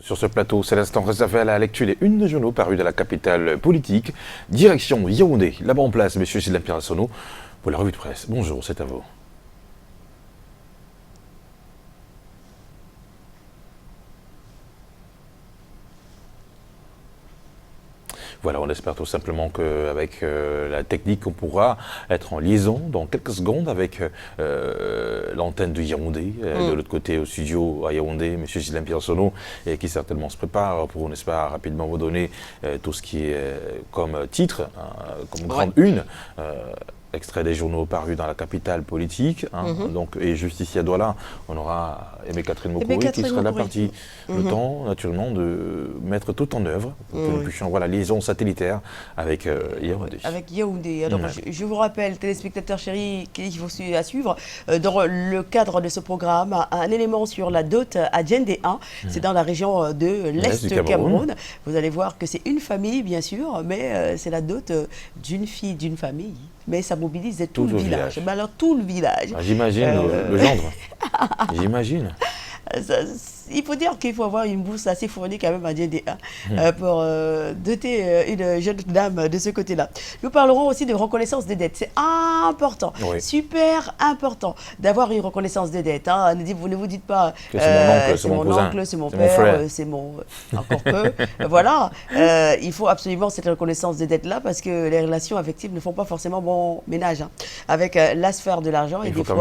Sur ce plateau, c'est l'instant réservé à la lecture des unes de journaux parus de la capitale politique. Direction Yaoundé, là-bas en place, M. Sylvain Pirassono, pour la revue de presse. Bonjour, c'est à vous. Voilà, on espère tout simplement qu'avec la technique, on pourra être en liaison dans quelques secondes avec l'antenne de Yaoundé, de l'autre côté au studio à Yaoundé, M. Sylvain Pirassono, et qui certainement se prépare pour, on espère, rapidement vous donner tout ce qui est comme titre, comme grande une. Extrait des journaux parus dans la capitale politique. Donc, et juste ici à Douala, on aura Aimé Catherine Mokouri qui sera la partie. Le temps, naturellement, de mettre tout en œuvre pour que nous puissions avoir la liaison satellitaire avec Yaoundé. Avec Yaoundé. Alors, je vous rappelle, téléspectateurs chéris, qu'il faut à suivre, dans le cadre de ce programme, un élément sur la dot à Djendé 1. C'est dans la région de l'Est du Cameroun. Vous allez voir que c'est une famille, bien sûr, mais c'est la dot d'une fille, d'une famille. Mais ça mobilise tout le village. Mais alors, tout le village. J'imagine le gendre. J'imagine. Il faut dire qu'il faut avoir une bourse assez fournie quand même à Djendé 1 pour doter une jeune dame de ce côté-là. Nous parlerons aussi de reconnaissance des dettes. C'est important, super important d'avoir une reconnaissance des dettes. Vous ne vous dites pas c'est mon oncle, c'est mon père, c'est mon... Encore peu. Voilà, il faut absolument cette reconnaissance des dettes-là parce que les relations affectives ne font pas forcément bon ménage avec la sphère de l'argent et des fois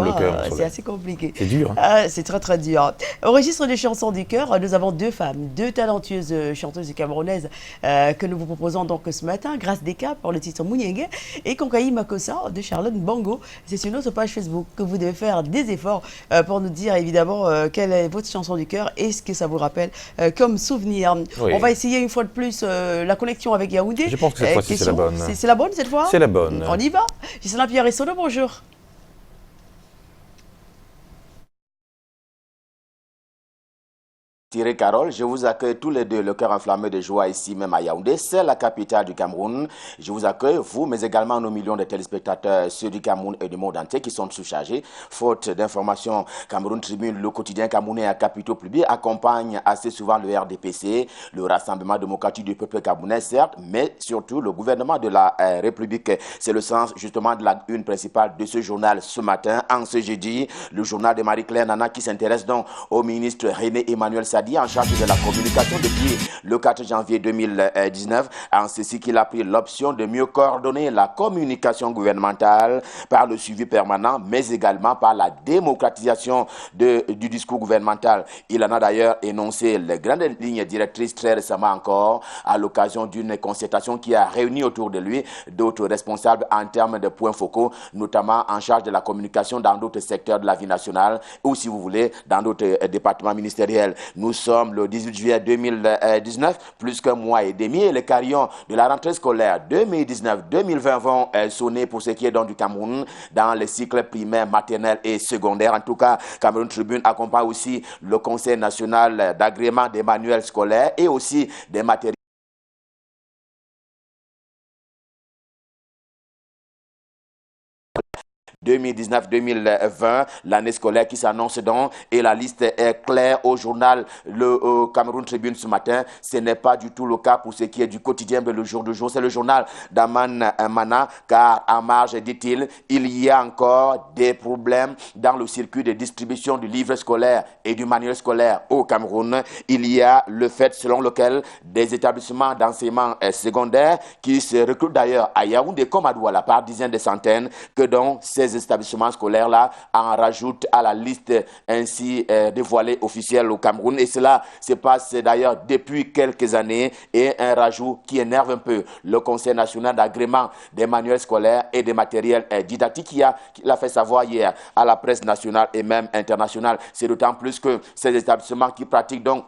c'est assez compliqué. C'est dur. C'est très très dur. Au registre des chansons du cœur, nous avons deux femmes, deux talentueuses chanteuses camerounaises que nous vous proposons donc ce matin, Grâce Deka pour le titre Mouniengue et Konkaï Makossa de Charlotte Bango. C'est sur notre page Facebook que vous devez faire des efforts pour nous dire évidemment quelle est votre chanson du cœur et ce que ça vous rappelle comme souvenir. On va essayer une fois de plus la connexion avec Yaoundé. Je pense que cette fois-ci c'est la bonne. C'est la bonne cette fois? C'est la bonne. On y va. Gisela Pierre-Sono, bonjour. Thierry Carole, je vous accueille tous les deux, le cœur enflammé de joie ici même à Yaoundé. C'est la capitale du Cameroun. Je vous accueille, vous, mais également nos millions de téléspectateurs, ceux du Cameroun et du monde entier qui sont sous-chargés. Faute d'informations, Cameroun Tribune, le quotidien camerounais à capitaux publics, accompagne assez souvent le RDPC, le Rassemblement démocratique du peuple camerounais, certes, mais surtout le gouvernement de la République. C'est le sens justement de la une principale de ce journal ce matin, en ce jeudi, le journal de Marie-Claire Nana qui s'intéresse donc au ministre René Emmanuel Sadi en charge de la communication depuis le 4 janvier 2019, en ceci qu'il a pris l'option de mieux coordonner la communication gouvernementale par le suivi permanent, mais également par la démocratisation du discours gouvernemental. Il en a d'ailleurs énoncé les grandes lignes directrices très récemment encore, à l'occasion d'une concertation qui a réuni autour de lui d'autres responsables en termes de points focaux, notamment en charge de la communication dans d'autres secteurs de la vie nationale, ou si vous voulez, dans d'autres départements ministériels. Nous sommes le 18 juillet 2019, plus qu'un mois et demi, et les carillons de la rentrée scolaire 2019-2020 vont sonner pour ce qui est donc du Cameroun dans les cycles primaires, maternels et secondaires. En tout cas, Cameroun Tribune accompagne aussi le Conseil national d'agrément des manuels scolaires et aussi des matériels 2019-2020, l'année scolaire qui s'annonce donc, et la liste est claire au journal le Cameroun Tribune ce matin. Ce n'est pas du tout le cas pour ce qui est du quotidien, mais le jour de jour. C'est le journal d'Aman Mana, car en marge, dit-il, il y a encore des problèmes dans le circuit de distribution du livre scolaire et du manuel scolaire au Cameroun. Il y a le fait selon lequel des établissements d'enseignement secondaire qui se recrutent d'ailleurs à Yaoundé comme à Douala par dizaines de centaines, que donc ces établissements scolaires-là en rajoutent à la liste ainsi dévoilée officielle au Cameroun. Et cela se passe d'ailleurs depuis quelques années, et un rajout qui énerve un peu le Conseil national d'agrément des manuels scolaires et des matériels didactiques qui l'a fait savoir hier à la presse nationale et même internationale. C'est d'autant plus que ces établissements qui pratiquent donc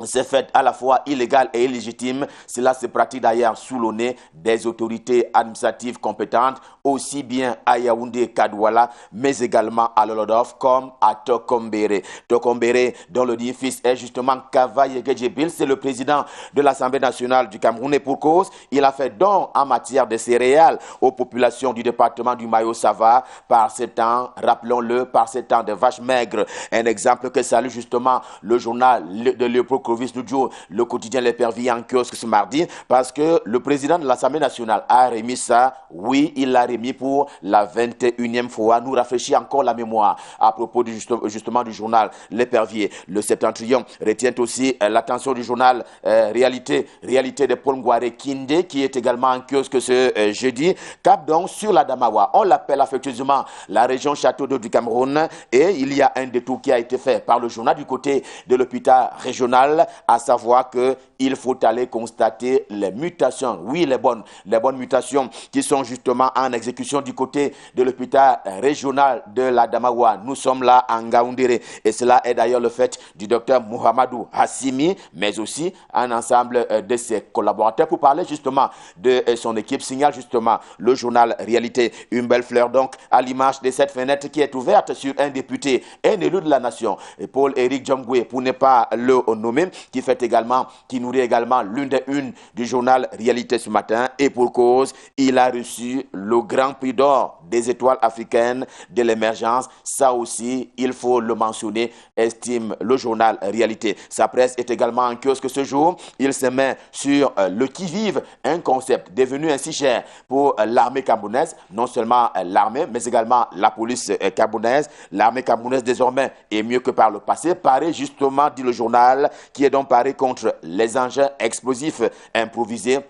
ces faits à la fois illégales et illégitimes, cela se pratique d'ailleurs sous le nez des autorités administratives compétentes, aussi bien à Yaoundé qu'à Douala, mais également à Lolodof comme à Tokombéré. Tokombéré, dont le dit fils est justement Kavaye Gedjebil, c'est le président de l'Assemblée nationale du Cameroun, et pour cause, il a fait don en matière de céréales aux populations du département du Mayo-Sava par ces temps, rappelons-le, par ces temps de vaches maigres. Un exemple que salue justement le journal de Léopold Clovis Ludio, le quotidien L'Épervier en kiosque ce mardi, parce que le président de l'Assemblée nationale a remis ça. Oui, il l'a remis pour la 21e fois. Nous rafraîchit encore la mémoire à propos justement du journal L'Épervier. Le Septentrion retient aussi l'attention du journal Réalité de Paul Ngouaré Kinde, qui est également en kiosque ce jeudi. Cap donc sur la Damawa. On l'appelle affectueusement la région Château d'Eau du Cameroun, et il y a un détour qui a été fait par le journal du côté de l'hôpital régional, à savoir que il faut aller constater les mutations, oui, les bonnes mutations qui sont justement en exécution du côté de l'hôpital régional de la Damawa. Nous sommes là en Ngaoundéré, et cela est d'ailleurs le fait du docteur Mohamedou Hassimi, mais aussi un ensemble de ses collaborateurs, pour parler justement de son équipe. Signale justement le journal Réalité. Une belle fleur donc à l'image de cette fenêtre qui est ouverte sur un député, un élu de la nation, Paul-Éric Djomgoué, pour ne pas le nommer, qui nourrit également l'une des unes du journal Réalité ce matin, et pour cause, il a reçu le grand prix d'or des étoiles africaines de l'émergence. Ça aussi, il faut le mentionner, estime le journal Réalité. Sa presse est également en kiosque ce jour. Il se met sur le qui-vive, un concept devenu ainsi cher pour l'armée camerounaise, non seulement l'armée, mais également la police camerounaise. L'armée camerounaise désormais est mieux que par le passé, parée justement, dit le journal, qui est donc parée contre les engins explosifs improvisés.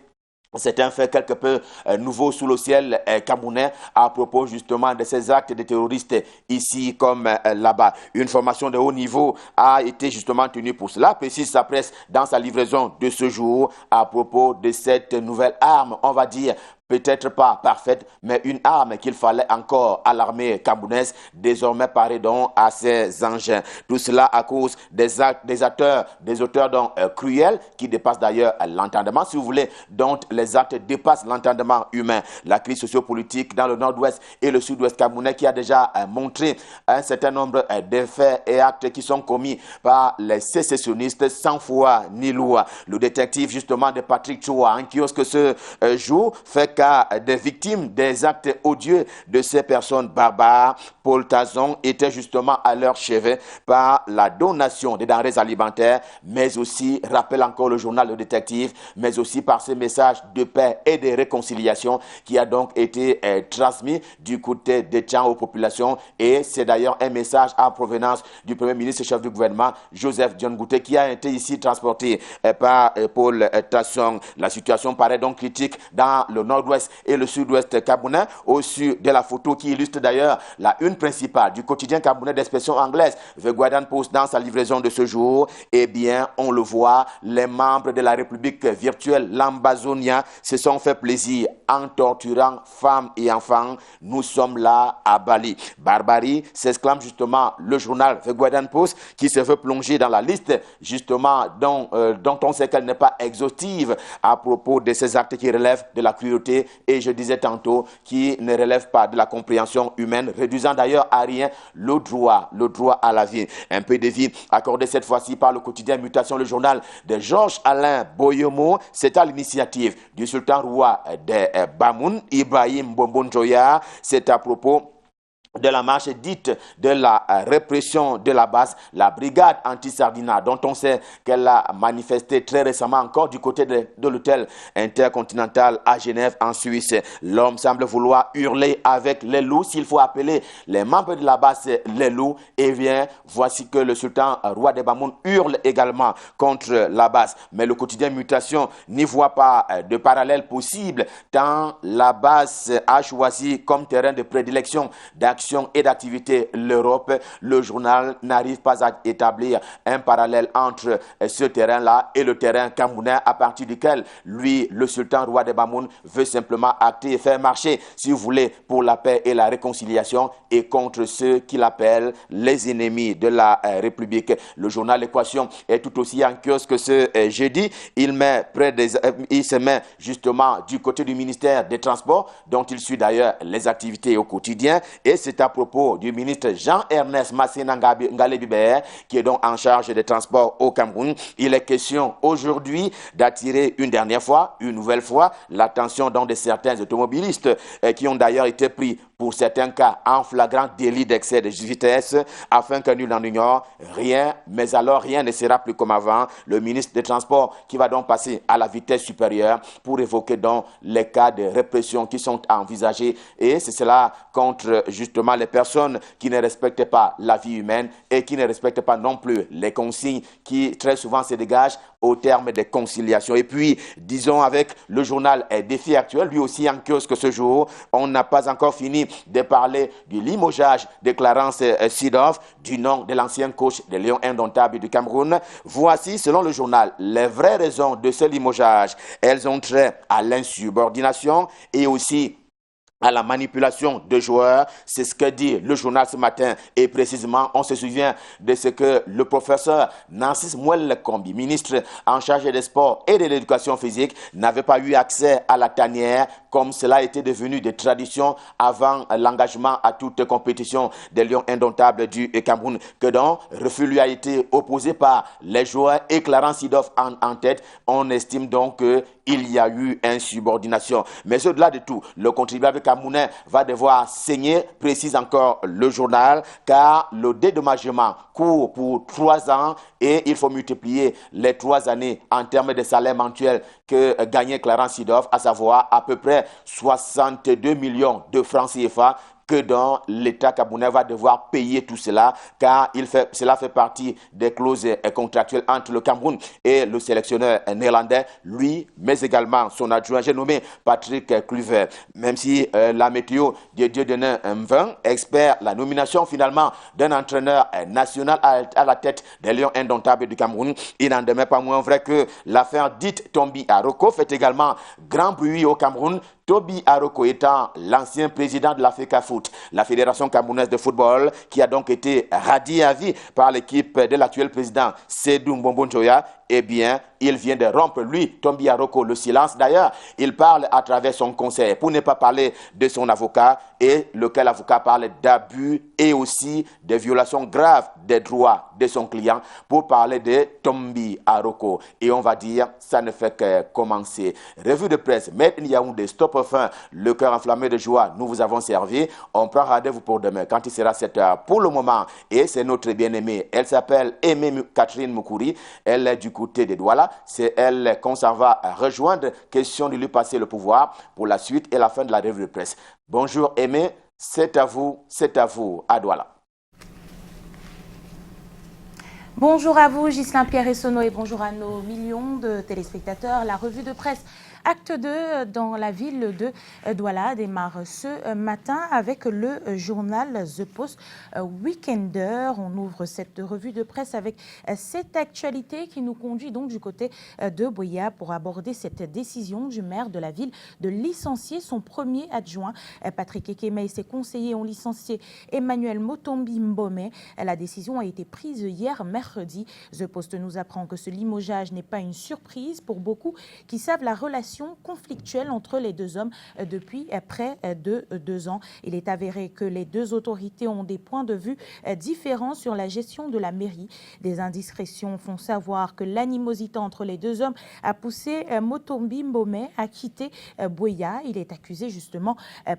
C'est un fait quelque peu nouveau sous le ciel camerounais à propos justement de ces actes de terroristes ici comme là-bas. Une formation de haut niveau a été justement tenue pour cela, précise sa presse dans sa livraison de ce jour à propos de cette nouvelle arme, on va dire, peut-être pas parfaite, mais une arme qu'il fallait encore à l'armée camerounaise, désormais parée donc à ces engins. Tout cela à cause des auteurs donc cruels, qui dépassent d'ailleurs l'entendement, si vous voulez, dont les actes dépassent l'entendement humain. La crise sociopolitique dans le nord-ouest et le sud-ouest camerounais, qui a déjà montré un certain nombre de faits et actes qui sont commis par les sécessionnistes sans foi ni loi. Le détective justement de Patrick Choua, en kiosque ce jour, fait des victimes des actes odieux de ces personnes barbares. Paul Tazon était justement à leur chevet par la donation des denrées alimentaires, mais aussi, rappelle encore le journal Le Détective, mais aussi par ces messages de paix et de réconciliation qui a donc été transmis du côté des Tchans aux populations. Et c'est d'ailleurs un message en provenance du Premier ministre chef du gouvernement, Joseph Dion Ngouté, qui a été ici transporté par Paul Tazon. La situation paraît donc critique dans le nord-ouest et le sud-ouest camerounais, au sud de la photo qui illustre d'ailleurs la une principale du quotidien camerounais d'expression anglaise, The Guardian Post, dans sa livraison de ce jour. Eh bien, on le voit, les membres de la République virtuelle, l'Ambazonia, se sont fait plaisir en torturant femmes et enfants. Nous sommes là à Bali. Barbarie, s'exclame justement le journal The Guardian Post, qui se veut plonger dans la liste justement dont on sait qu'elle n'est pas exhaustive à propos de ces actes qui relèvent de la cruauté, et je disais tantôt, qui ne relèvent pas de la compréhension humaine, réduisant d'ailleurs à rien le droit à la vie. Un peu de vie accordé cette fois-ci par le quotidien Mutation, le journal de Georges-Alain Boyomo. C'est à l'initiative du sultan roi de Bamoun, Ibrahim Bombon-Joya. C'est à propos de la marche dite de la répression de la base, la brigade anti-Sardina, dont on sait qu'elle a manifesté très récemment encore du côté de l'hôtel intercontinental à Genève en Suisse. L'homme semble vouloir hurler avec les loups, s'il faut appeler les membres de la base les loups. Et bien, voici que le sultan roi de Bamoun hurle également contre la base. Mais le quotidien Mutation n'y voit pas de parallèle possible, tant la base a choisi comme terrain de prédilection d'action et d'activité l'Europe. Le journal n'arrive pas à établir un parallèle entre ce terrain-là et le terrain camerounais, à partir duquel lui, le sultan roi de Bamoun, veut simplement acter et faire marcher, si vous voulez, pour la paix et la réconciliation, et contre ceux qu'il appelle les ennemis de la République. Le journal L'Équation est tout aussi en kiosque ce jeudi. Il se met justement du côté du ministère des Transports, dont il suit d'ailleurs les activités au quotidien, et c'est à propos du ministre Jean-Ernest Massena Ngalé-Bibert, qui est donc en charge des transports au Cameroun. Il est question aujourd'hui d'attirer une dernière fois, une nouvelle fois, l'attention de certains automobilistes qui ont d'ailleurs été pris pour certains cas en flagrant délit d'excès de vitesse, afin que nul n'en ignore rien, mais alors rien ne sera plus comme avant. Le ministre des Transports qui va donc passer à la vitesse supérieure pour évoquer donc les cas de répression qui sont envisagés, et c'est cela contre justement les personnes qui ne respectent pas la vie humaine et qui ne respectent pas non plus les consignes qui très souvent se dégagent au terme des conciliations. Et puis, disons avec le journal Défi Actuel, lui aussi en kiosque ce jour, on n'a pas encore fini de parler du limogeage de Clarence Seedorf, du nom de l'ancien coach des Lions indomptables du Cameroun. Voici, selon le journal, les vraies raisons de ce limogeage. Elles ont trait à l'insubordination et aussi à la manipulation de joueurs. C'est ce que dit le journal ce matin. Et précisément, on se souvient de ce que le professeur Narcisse Mouelle-Kombi, ministre en charge des sports et de l'éducation physique, n'avait pas eu accès à la tanière comme cela était devenu des traditions avant l'engagement à toute compétition des Lions indomptables du Cameroun, que donc refus lui a été opposé par les joueurs et Clarence Seedorf en tête. On estime donc qu'il y a eu insubordination. Mais au-delà de tout, le contribuable camerounais va devoir saigner, précise encore le journal, car le dédommagement court pour 3 ans et il faut multiplier les 3 années en termes de salaire mensuel que gagnait Clarence Seedorf, à savoir à peu près 62 millions de francs CFA, que dans l'État camerounais va devoir payer tout cela, car cela fait partie des clauses contractuelles entre le Cameroun et le sélectionneur néerlandais, lui, mais également son adjoint, j'ai nommé Patrick Kluivert. Même si la météo de Dieudonné Mvin espère la nomination finalement d'un entraîneur national à la tête des Lions indomptables du Cameroun, il n'en demeure pas moins vrai que l'affaire dite Tombi Aroko fait également grand bruit au Cameroun. Toby Aroko étant l'ancien président de la FECAFOOT, la Fédération camerounaise de football, qui a donc été radié à vie par l'équipe de l'actuel président Sédou Mbombo Njoya, eh bien, il vient de rompre, lui, Tombi Aroko, le silence. D'ailleurs, il parle à travers son conseil, pour ne pas parler de son avocat, et lequel avocat parle d'abus et aussi de violations graves des droits de son client, pour parler de Tombi Aroko. Et on va dire, ça ne fait que commencer. Revue de presse, Made in Yaoundé, stop enfin, le cœur enflammé de joie, nous vous avons servi. On prend rendez-vous pour demain, quand il sera 7 heures. Pour le moment, et c'est notre bien-aimée, elle s'appelle Aimée Catherine Moukouri, elle est du côté des Douala, c'est elle qu'on s'en va rejoindre, question de lui passer le pouvoir pour la suite et la fin de la revue de presse. Bonjour Aimée, c'est à vous, à Douala. Bonjour à vous, Ghislain Pierre Essonneau, et bonjour à nos millions de téléspectateurs. La revue de presse Acte 2 dans la ville de Douala démarre ce matin avec le journal The Post Weekender. On ouvre cette revue de presse avec cette actualité qui nous conduit donc du côté de Buea pour aborder cette décision du maire de la ville de licencier son premier adjoint. Patrick Ekeme et ses conseillers ont licencié Emmanuel Motombi Mbome. La décision a été prise hier mercredi. The Post nous apprend que ce limogeage n'est pas une surprise pour beaucoup qui savent la relation conflictuelle entre les deux hommes depuis près de 2 ans. Il est avéré que les deux autorités ont des points de vue différents sur la gestion de la mairie. Des indiscrétions font savoir que l'animosité entre les deux hommes a poussé Motombi Mbome à quitter Buea. Il est accusé justement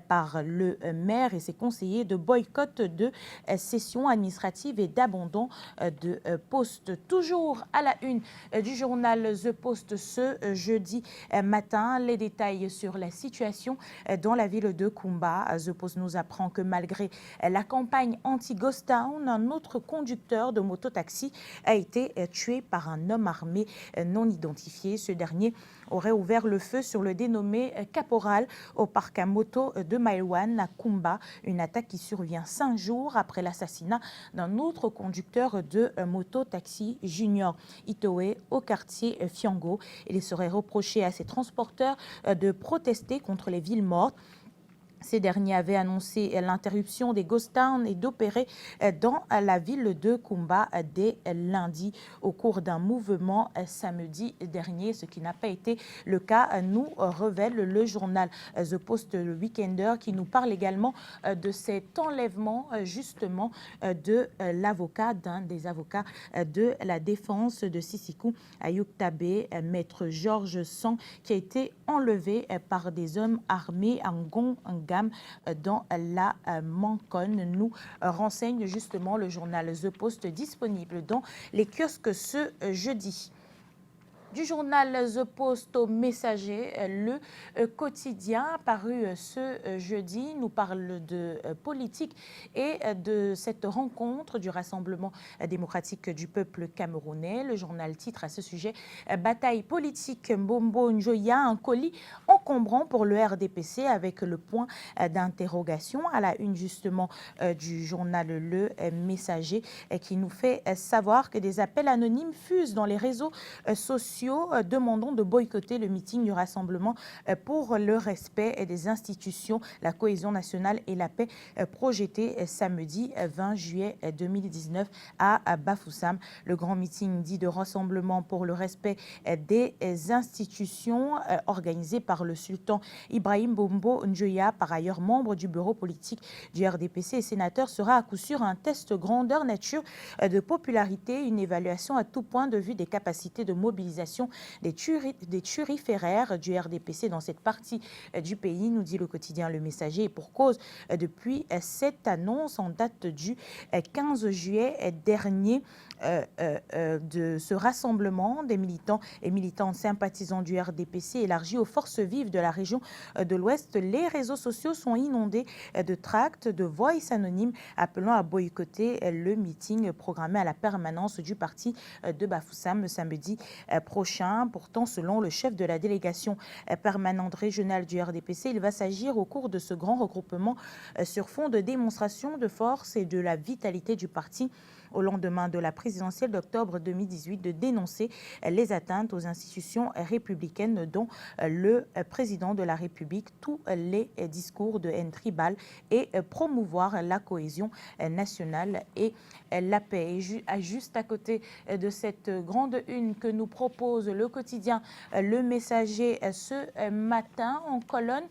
par le maire et ses conseillers de boycott de sessions administratives et d'abandon de postes. Toujours à la une du journal The Post ce jeudi matin, les détails sur la situation dans la ville de Kumba. The Post nous apprend que malgré la campagne anti-Ghost Town, un autre conducteur de mototaxi a été tué par un homme armé non identifié. Ce dernier aurait ouvert le feu sur le dénommé Caporal au parc à moto de Maïwan à Kumba, une attaque qui survient 5 jours après l'assassinat d'un autre conducteur de moto-taxi Junior Itoé au quartier Fiango. Il serait reproché à ses transporteurs de protester contre les villes mortes. Ces derniers avaient annoncé l'interruption des ghost towns et d'opérer dans la ville de Kumba dès lundi au cours d'un mouvement samedi dernier, ce qui n'a pas été le cas, nous révèle le journal The Post Weekender, qui nous parle également de cet enlèvement justement de l'avocat, d'un des avocats de la défense de Sisikou Ayoub Tabé, maître Georges Sang, qui a été enlevé par des hommes armés en Ngong gamme dans la Mancone, nous renseigne justement le journal The Post disponible dans les kiosques ce jeudi. Du journal The Post au Messager, le quotidien paru ce jeudi nous parle de politique et de cette rencontre du Rassemblement démocratique du peuple camerounais. Le journal titre à ce sujet « Bataille politique Mbombo Njoya, un colis encombrant pour le RDPC » avec le point d'interrogation à la une justement du journal Le Messager qui nous fait savoir que des appels anonymes fusent dans les réseaux sociaux demandant de boycotter le meeting du Rassemblement pour le respect des institutions, la cohésion nationale et la paix projeté samedi 20 juillet 2019 à Bafoussam. Le grand meeting dit de Rassemblement pour le respect des institutions organisé par le sultan Ibrahim Bombo Njoya, par ailleurs membre du bureau politique du RDPC et sénateur, sera à coup sûr un test grandeur nature de popularité, une évaluation à tout point de vue des capacités de mobilisation des turiféraires du RDPC dans cette partie du pays, nous dit le quotidien Le Messager. Et pour cause, depuis cette annonce en date du 15 juillet dernier, de ce rassemblement des militants et militantes sympathisants du RDPC élargi aux forces vives de la région de l'Ouest, les réseaux sociaux sont inondés de tracts, de voice anonymes appelant à boycotter le meeting programmé à la permanence du parti de Bafoussam samedi prochain. Pourtant, selon le chef de la délégation permanente régionale du RDPC, il va s'agir au cours de ce grand regroupement sur fond de démonstration de force et de la vitalité du parti au lendemain de la présidentielle d'octobre 2018 de dénoncer les atteintes aux institutions républicaines dont le président de la République, tous les discours de haine tribale et promouvoir la cohésion nationale et la paix. Et juste à côté de cette grande une que nous propose le quotidien Le Messager ce matin en colonne,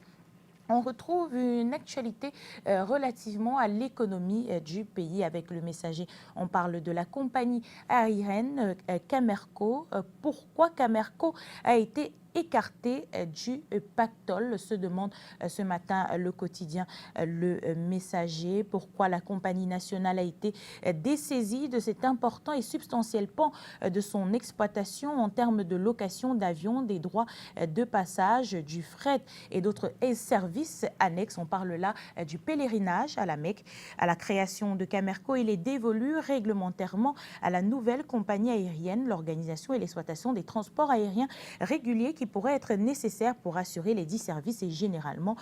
on retrouve une actualité relativement à l'économie du pays avec Le Messager. On parle de la compagnie aérienne Camerco. Pourquoi Camerco a été écarté du pactole, se demande ce matin le quotidien Le Messager. Pourquoi la compagnie nationale a été dessaisie de cet important et substantiel pan de son exploitation en termes de location d'avions, des droits de passage, du fret et d'autres services annexes. On parle là du pèlerinage à la Mecque. À la création de Camerco, il est dévolu réglementairement à la nouvelle compagnie aérienne l'organisation et l'exploitation des transports aériens réguliers qui pourraient être nécessaires pour assurer les 10 services et généralement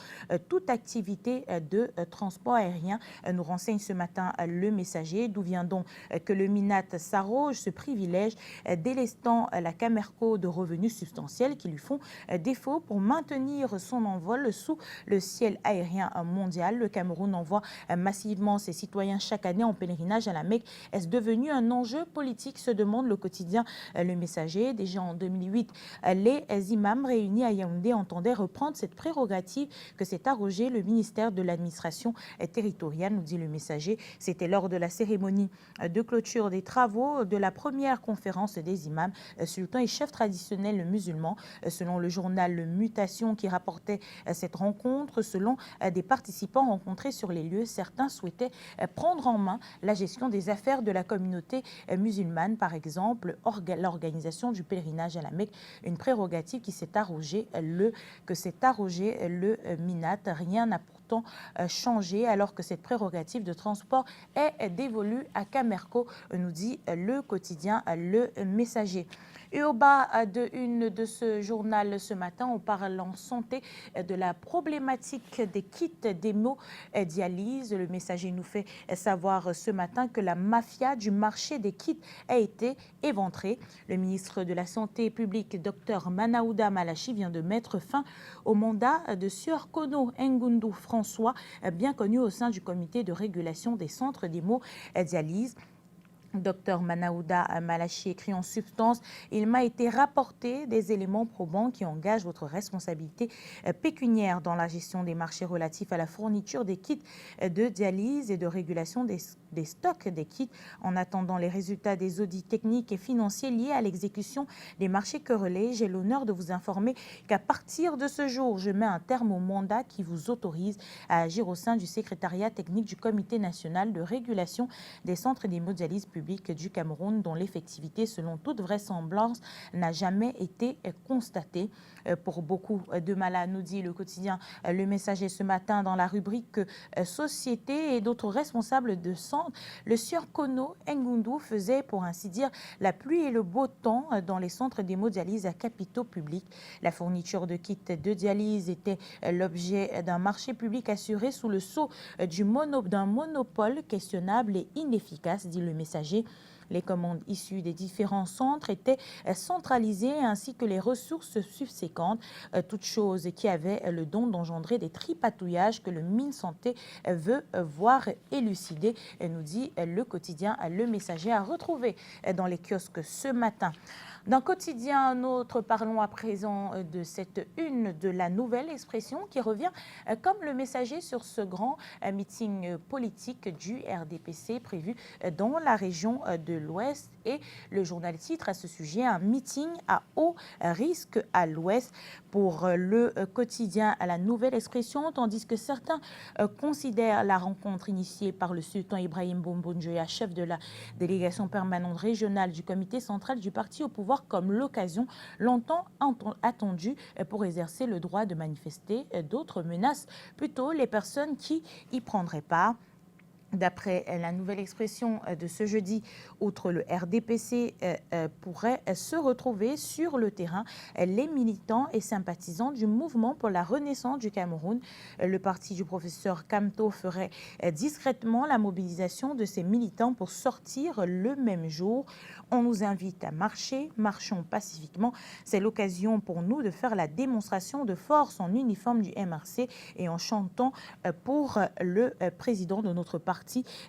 toute activité de transport aérien, nous renseigne ce matin Le Messager. D'où vient donc que le MINAT s'arroge ce privilège, délestant la Camerco de revenus substantiels qui lui font défaut pour maintenir son envol sous le ciel aérien mondial. Le Cameroun envoie massivement ses citoyens chaque année en pèlerinage à la Mecque. Est-ce devenu un enjeu politique, se demande le quotidien Le Messager. Déjà en 2008, les imams réunis à Yaoundé entendaient reprendre cette prérogative que s'est arrogée le ministère de l'administration territoriale, nous dit Le Messager. C'était lors de la cérémonie de clôture des travaux de la première conférence des imams, sultans et chefs traditionnels musulmans. Selon le journal Mutation qui rapportait cette rencontre, selon des participants rencontrés sur les lieux, certains souhaitaient prendre en main la gestion des affaires de la communauté musulmane, par exemple l'organisation du pèlerinage à la Mecque, une prérogative qui s'est arrogé le MINAT. Rien n'a pourtant changé alors que cette prérogative de transport est dévolue à Camerco, nous dit le quotidien Le Messager. Et au bas de une de ce journal ce matin, on parle en santé de la problématique des kits d'hémodialyse. Le Messager nous fait savoir ce matin que la mafia du marché des kits a été éventrée. Le ministre de la Santé publique, Dr Manaouda Malachi, vient de mettre fin au mandat de Sieur Kono Ngundu François, bien connu au sein du comité de régulation des centres d'hémodialyse. Docteur Manaouda Malachi écrit en substance: il m'a été rapporté des éléments probants qui engagent votre responsabilité pécuniaire dans la gestion des marchés relatifs à la fourniture des kits de dialyse et de régulation des stocks des kits. En attendant les résultats des audits techniques et financiers liés à l'exécution des marchés querellés, j'ai l'honneur de vous informer qu'à partir de ce jour, je mets un terme au mandat qui vous autorise à agir au sein du secrétariat technique du Comité national de régulation des centres d'hémodialyse publics du Cameroun, dont l'effectivité, selon toute vraisemblance, n'a jamais été constatée. Pour beaucoup de malades, nous dit le quotidien Le Messager ce matin dans la rubrique Société, et d'autres responsables de centre, le sieur Kono Ngundu faisait, pour ainsi dire, la pluie et le beau temps dans les centres d'hémodialyse à capitaux publics. La fourniture de kits de dialyse était l'objet d'un marché public assuré sous le sceau d'un monopole questionnable et inefficace, dit le Messager. Les commandes issues des différents centres étaient centralisées, ainsi que les ressources subséquentes, toutes choses qui avaient le don d'engendrer des tripatouillages que le MinSanté veut voir élucider, nous dit le quotidien Le Messager, à retrouver dans les kiosques ce matin. D'un quotidien à un autre, parlons à présent de cette une de La Nouvelle Expression, qui revient comme Le Messager sur ce grand meeting politique du RDPC prévu dans la région de l'Ouest. Et le journal titre à ce sujet: un meeting à haut risque à l'Ouest, pour le quotidien à La Nouvelle Expression, tandis que certains considèrent la rencontre initiée par le sultan Ibrahim Bombonjoya, chef de la délégation permanente régionale du comité central du parti au pouvoir, comme l'occasion longtemps attendue pour exercer le droit de manifester. D'autres menacent plutôt les personnes qui y prendraient part. D'après La Nouvelle Expression de ce jeudi, outre le RDPC, pourraient se retrouver sur le terrain les militants et sympathisants du mouvement pour la renaissance du Cameroun. Le parti du professeur Kamto ferait discrètement la mobilisation de ses militants pour sortir le même jour. On nous invite à marcher, marchons pacifiquement. C'est l'occasion pour nous de faire la démonstration de force en uniforme du MRC et en chantant pour le président de notre parti,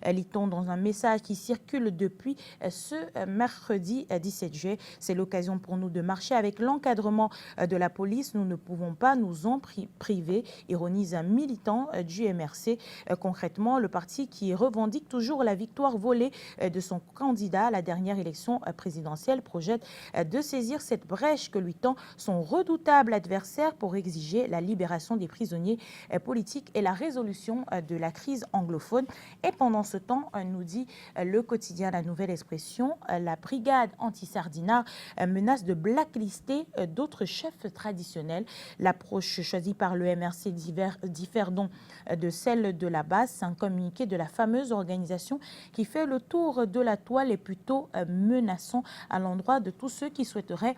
lit-on dans un message qui circule depuis ce mercredi 17 juillet. C'est l'occasion pour nous de marcher avec l'encadrement de la police. Nous ne pouvons pas nous en priver, ironise un militant du MRC. Concrètement, le parti qui revendique toujours la victoire volée de son candidat à la dernière élection présidentielle projette de saisir cette brèche que lui tend son redoutable adversaire pour exiger la libération des prisonniers politiques et la résolution de la crise anglophone. Et pendant ce temps, nous dit le quotidien La Nouvelle Expression, la brigade anti-Sardinard menace de blacklister d'autres chefs traditionnels. L'approche choisie par le MRC diffère donc de celle de la base. C'est un communiqué de la fameuse organisation qui fait le tour de la toile et plutôt menaçant à l'endroit de tous ceux qui souhaiteraient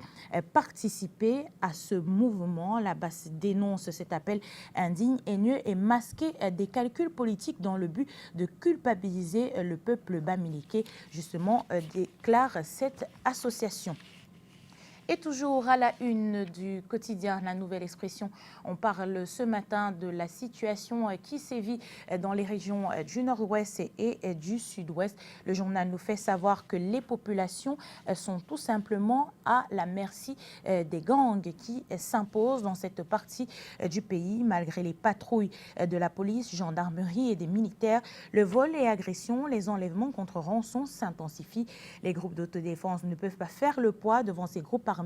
participer à ce mouvement. La base dénonce cet appel indigne, haineux et masqué des calculs politiques dans le but de culpabiliser le peuple bamiliké, justement, déclare cette association. Et toujours à la une du quotidien La Nouvelle Expression, on parle ce matin de la situation qui sévit dans les régions du nord-ouest et du sud-ouest. Le journal nous fait savoir que les populations sont tout simplement à la merci des gangs qui s'imposent dans cette partie du pays. Malgré les patrouilles de la police, gendarmerie et des militaires, le vol et agressions, les enlèvements contre rançon s'intensifient. Les groupes d'autodéfense ne peuvent pas faire le poids devant ces groupes armés.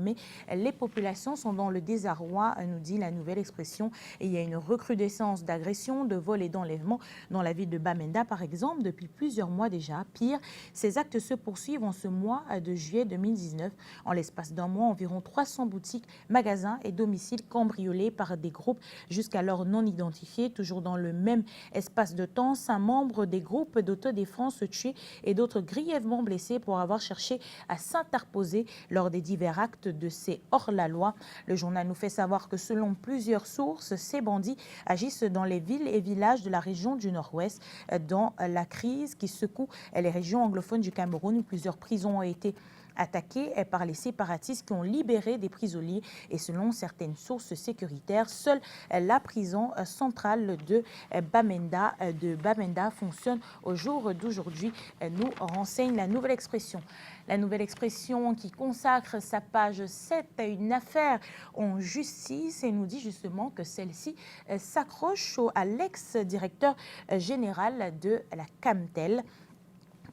Les populations sont dans le désarroi, nous dit La Nouvelle Expression. Et il y a une recrudescence d'agressions, de vols et d'enlèvements dans la ville de Bamenda, par exemple, depuis plusieurs mois déjà. Pire, ces actes se poursuivent en ce mois de juillet 2019. En l'espace d'un mois, environ 300 boutiques, magasins et domiciles cambriolés par des groupes jusqu'alors non identifiés. Toujours dans le même espace de temps, 5 membres des groupes d'autodéfense tués et d'autres grièvement blessés pour avoir cherché à s'interposer lors des divers actes de ces hors-la-loi. Le journal nous fait savoir que selon plusieurs sources, ces bandits agissent dans les villes et villages de la région du Nord-Ouest. Dans la crise qui secoue les régions anglophones du Cameroun, plusieurs prisons ont été attaquée par les séparatistes qui ont libéré des prisonniers. Et selon certaines sources sécuritaires, seule la prison centrale de Bamenda fonctionne au jour d'aujourd'hui, nous renseigne la Nouvelle Expression. La Nouvelle Expression qui consacre sa page 7 à une affaire en justice et nous dit justement que celle-ci s'accroche à l'ex-directeur général de la Camtel.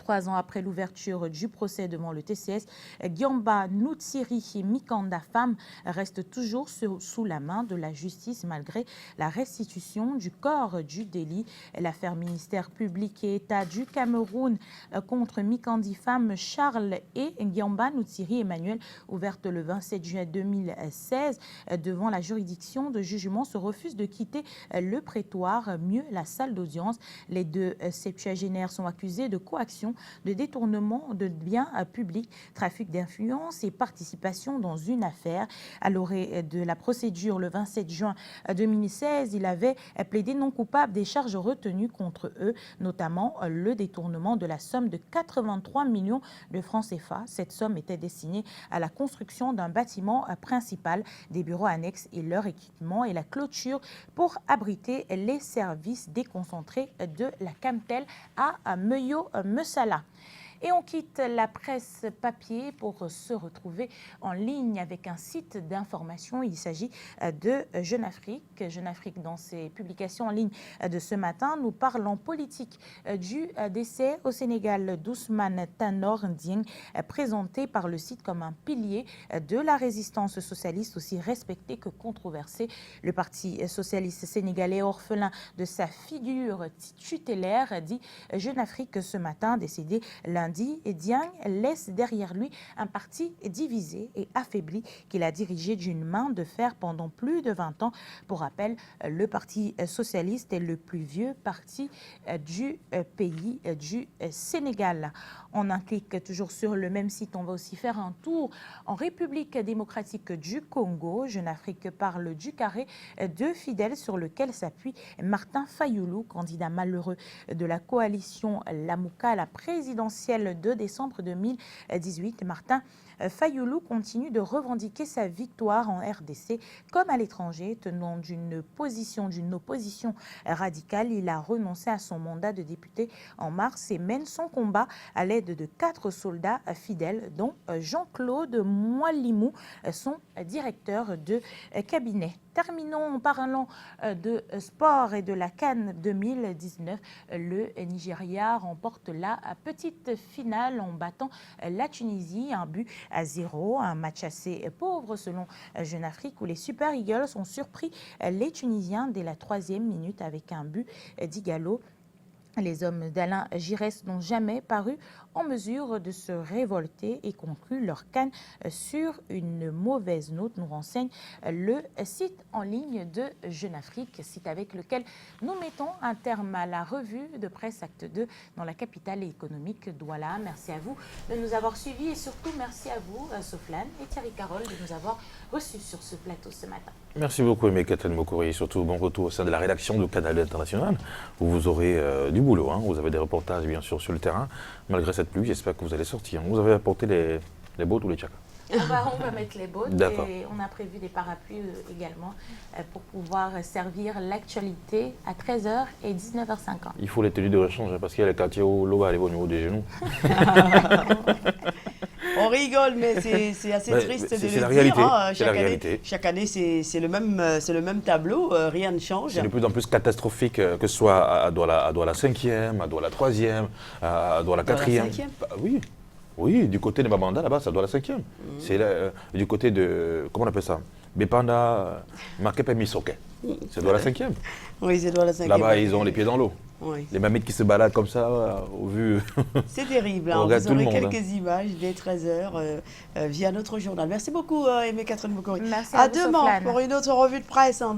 3 ans après l'ouverture du procès devant le TCS, Giamba Nutsiri Mikanda Fam reste toujours sous la main de la justice malgré la restitution du corps du délit. L'affaire ministère public et État du Cameroun contre Mikandi Fam Charles et Giamba Nutsiri Emmanuel, ouverte le 27 juin 2016 devant la juridiction de jugement, se refuse de quitter le prétoire, mieux la salle d'audience. Les deux septuagénaires sont accusés de coaction, de détournement de biens publics, trafic d'influence et participation dans une affaire. À l'orée de la procédure le 27 juin 2016, il avait plaidé non coupable des charges retenues contre eux, notamment le détournement de la somme de 83 millions de francs CFA. Cette somme était destinée à la construction d'un bâtiment principal, des bureaux annexes et leur équipement et la clôture pour abriter les services déconcentrés de la Camtel à Meyo-Messala. Et on quitte la presse papier pour se retrouver en ligne avec un site d'information. Il s'agit de Jeune Afrique. Jeune Afrique, dans ses publications en ligne de ce matin, nous parle en politique du décès au Sénégal d'Ousmane Tanor Dieng, présenté par le site comme un pilier de la résistance socialiste, aussi respecté que controversé. Le Parti socialiste sénégalais, orphelin de sa figure tutélaire, dit Jeune Afrique ce matin, décédé lundi. Dieng laisse derrière lui un parti divisé et affaibli qu'il a dirigé d'une main de fer pendant plus de 20 ans. Pour rappel, le Parti socialiste est le plus vieux parti du pays du Sénégal. On un clic toujours sur le même site, on va aussi faire un tour en République démocratique du Congo. Jeune Afrique parle du carré de fidèles sur lequel s'appuie Martin Fayoulou, candidat malheureux de la coalition Lamouka à la présidentielle de décembre 2018. Martin Fayoulou continue de revendiquer sa victoire en RDC comme à l'étranger, tenant d'une opposition radicale. Il a renoncé à son mandat de député en mars et mène son combat à l'aide de 4 soldats fidèles, dont Jean-Claude Moualimou, son directeur de cabinet. Terminons en parlant de sport et de la CAN 2019. Le Nigeria remporte la petite finale en battant la Tunisie, 1-0, un match assez pauvre selon Jeune Afrique où les Super Eagles ont surpris les Tunisiens dès la 3e minute avec un but d'Igalo. Les hommes d'Alain Giresse n'ont jamais paru en mesure de se révolter et concluent leur CAN sur une mauvaise note, nous renseigne le site en ligne de Jeune Afrique, site avec lequel nous mettons un terme à la revue de presse Acte 2 dans la capitale économique Douala. Merci à vous de nous avoir suivis et surtout merci à vous, Soflane et Thierry Carole, de nous avoir reçus sur ce plateau ce matin. Merci beaucoup, Aimé Catherine Mokori, et surtout bon retour au sein de la rédaction du Canal International, où vous aurez du boulot. Vous avez des reportages, bien sûr, sur le terrain. Malgré cette pluie, j'espère que vous allez sortir. Vous avez apporté les bottes ou les tchakas? On va mettre les bottes et on a prévu des parapluies également pour pouvoir servir l'actualité à 13h et 19h50. Il faut les tenues de rechange parce qu'il y a les quartiers où l'eau va aller au niveau des genoux. On rigole, mais c'est assez triste de le dire. C'est la réalité. Chaque année, c'est le même tableau, rien ne change. C'est de plus en plus catastrophique, que ce soit à Douala 5e, à Douala 3e, à Douala 4e. Oui, du côté de Babanda, là-bas, ça doit la 5e. C'est du côté de, comment on appelle ça, Bepanda, Makepe Misoke. C'est doit la 5e. Oui, c'est doit la 5e. Là-bas, ils ont les pieds dans l'eau. Oui. Les mammifs qui se baladent comme ça, au vu. C'est terrible. Vous aurez quelques images dès 13h via notre journal. Merci beaucoup, Aimé Catherine Mokori. Merci à vous, demain pour une autre revue de presse.